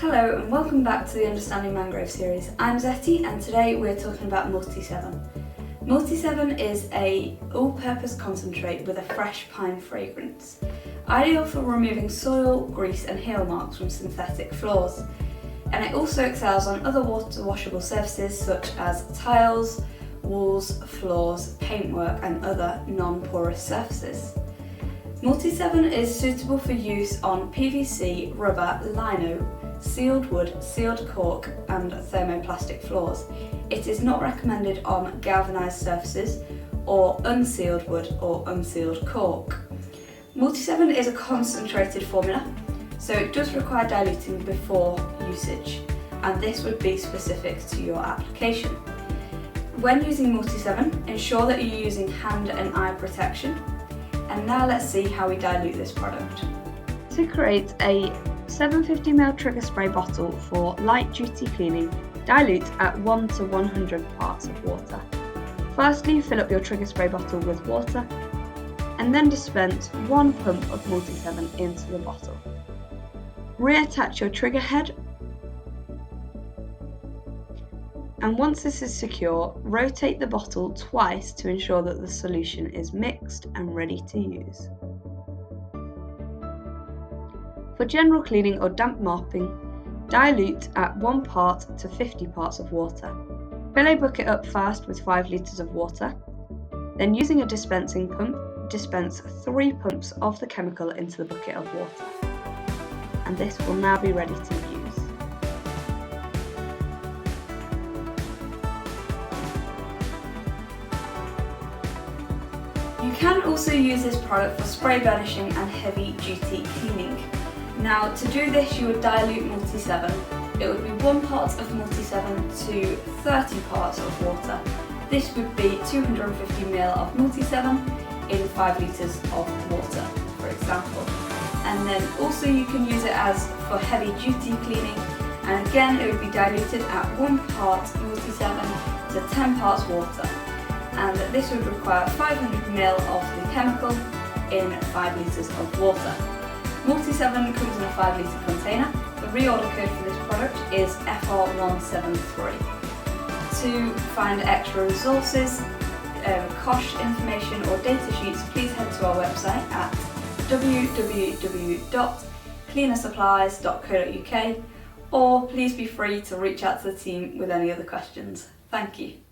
Hello and welcome back to the Understanding Mangrove series. I'm Zetty and today we're talking about Multi-7. Multi-7 is an all-purpose concentrate with a fresh pine fragrance, ideal for removing soil, grease and heel marks from synthetic floors. And it also excels on other water-washable surfaces such as tiles, walls, floors, paintwork and other non-porous surfaces. Multi-7 is suitable for use on PVC, rubber, lino, sealed wood, sealed cork and thermoplastic floors. It is not recommended on galvanised surfaces or unsealed wood or unsealed cork. Multi-7 is a concentrated formula, so it does require diluting before usage, and this would be specific to your application. When using Multi-7, ensure that you're using hand and eye protection. And now let's see how we dilute this product. To create a 750ml trigger spray bottle for light duty cleaning, dilute at 1 to 100 parts of water. Firstly, fill up your trigger spray bottle with water and then dispense 1 pump of Multi-7 into the bottle. Reattach your trigger head, and once this is secure, rotate the bottle twice to ensure that the solution is mixed and ready to use. For general cleaning or damp mopping, dilute at 1 part to 50 parts of water. Fill a bucket up first with 5 litres of water, then using a dispensing pump, dispense 3 pumps of the chemical into the bucket of water. And this will now be ready to use. You can also use this product for spray burnishing and heavy duty cleaning. Now to do this you would dilute Multi-7. It would be 1 part of Multi-7 to 30 parts of water. This would be 250ml of Multi-7 in 5 litres of water, for example. And then also you can use it as for heavy duty cleaning, and again it would be diluted at 1 part Multi-7 to 10 parts water. And this would require 500ml of the chemical in 5 litres of water. Multi-7 comes in a 5 litre container. The reorder code for this product is FR173. To find extra resources, cost information or data sheets, please head to our website at www.cleanasupplies.co.uk, or please be free to reach out to the team with any other questions. Thank you.